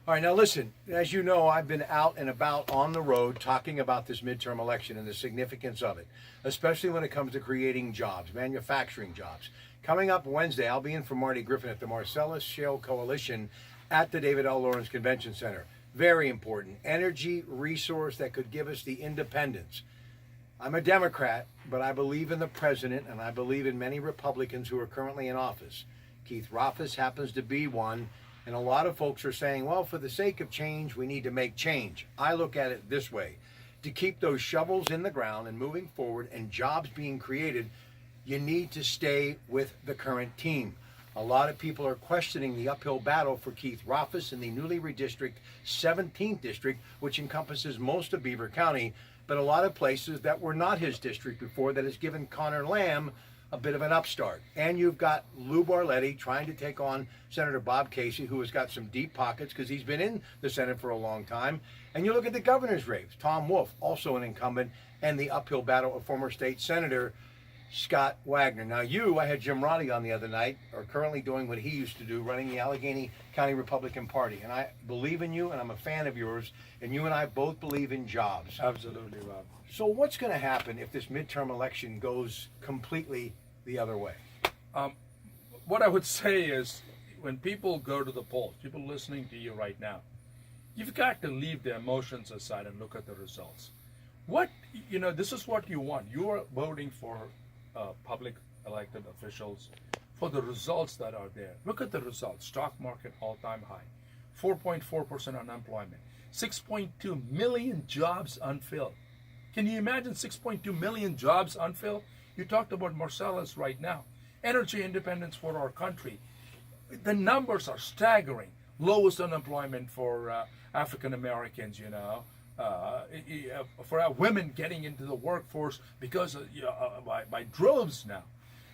All right, now listen, as you know, I've been out and about on the road talking about this midterm election and the significance of it, especially when it comes to creating jobs, manufacturing jobs. Coming up Wednesday, I'll be in for Marty Griffin at the Marcellus Shale Coalition at the David L. Lawrence Convention Center. Very important. Energy resource that could give us the independence. I'm a Democrat, but I believe in the president and I believe in many Republicans who are currently in office. Keith Rothfus happens to be one. And a lot of folks are saying, well, for the sake of change, we need to make change. I look at it this way. To keep those shovels in the ground and moving forward and jobs being created, you need to stay with the current team. A lot of people are questioning the uphill battle for Keith Rothfus in the newly redistricted 17th district, which encompasses most of Beaver County, but a lot of places that were not his district before that has given Connor Lamb a bit of an upstart. And you've got Lou Barletti trying to take on Senator Bob Casey, who has got some deep pockets because he's been in the Senate for a long time. And you look at the governor's race, Tom Wolf, also an incumbent, and the uphill battle of former state senator Scott Wagner. Now I had Jim Roddy on the other night, are currently doing what he used to do, running the Allegheny County Republican Party. And I believe in you, and I'm a fan of yours, and you and I both believe in jobs. Absolutely, Rob. So what's going to happen if this midterm election goes completely the other way? What I would say is, when people go to the polls, people listening to you right now, you've got to leave the emotions aside and look at the results. This is what you want. You are voting for public elected officials for the results that are there. Look at the results. Stock market all-time high, 4.4% unemployment, 6.2 million jobs unfilled. Can you imagine 6.2 million jobs unfilled? You talked about Marcellus right now. Energy independence for our country. The numbers are staggering. Lowest unemployment for African Americans, for our women getting into the workforce because by droves now.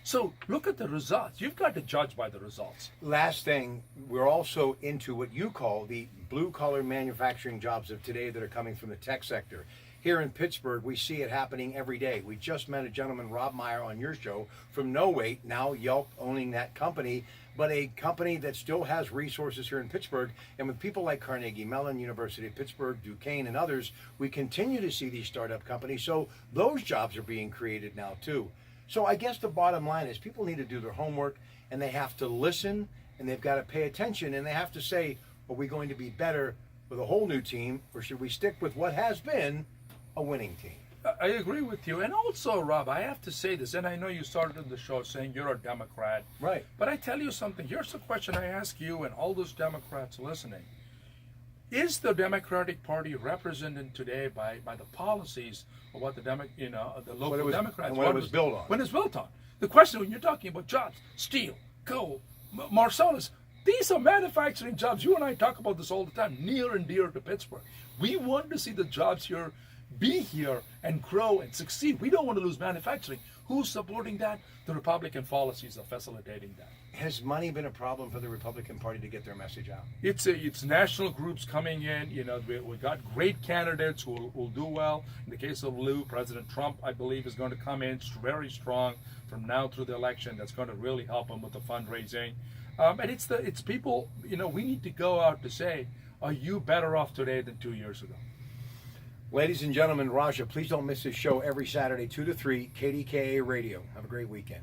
So look at the results. You've got to judge by the results. Last thing, we're also into what you call the blue-collar manufacturing jobs of today that are coming from the tech sector. Here in Pittsburgh, we see it happening every day. We just met a gentleman, Rob Meyer, on your show from No Wait, now Yelp owning that company, but a company that still has resources here in Pittsburgh. And with people like Carnegie Mellon, University of Pittsburgh, Duquesne, and others, we continue to see these startup companies. So those jobs are being created now too. So I guess the bottom line is people need to do their homework, and they have to listen, and they've got to pay attention, and they have to say, are we going to be better with a whole new team, or should we stick with what has been a winning team? I agree with you. And also, Rob, I have to say this, and I know you started the show saying you're a Democrat. Right. But I tell you something. Here's the question I ask you and all those Democrats listening. Is the Democratic Party represented today by the policies of what the local Democrats, and what it was built on? When it's built on. The question, when you're talking about jobs, steel, coal, Marcellus, these are manufacturing jobs. You and I talk about this all the time, near and dear to Pittsburgh. We want to see the jobs here be here and grow and succeed. We don't want to lose manufacturing. Who's supporting that? The Republican policies are facilitating that. Has money been a problem for the Republican Party to get their message out? It's national groups coming in. We got great candidates who will do well. In the case of Lou, President Trump, I believe, is going to come in very strong from now through the election. That's going to really help him with the fundraising. And it's people. We need to go out to say, are you better off today than 2 years ago? Ladies and gentlemen, Raja, please don't miss this show every Saturday, 2 to 3, KDKA Radio. Have a great weekend.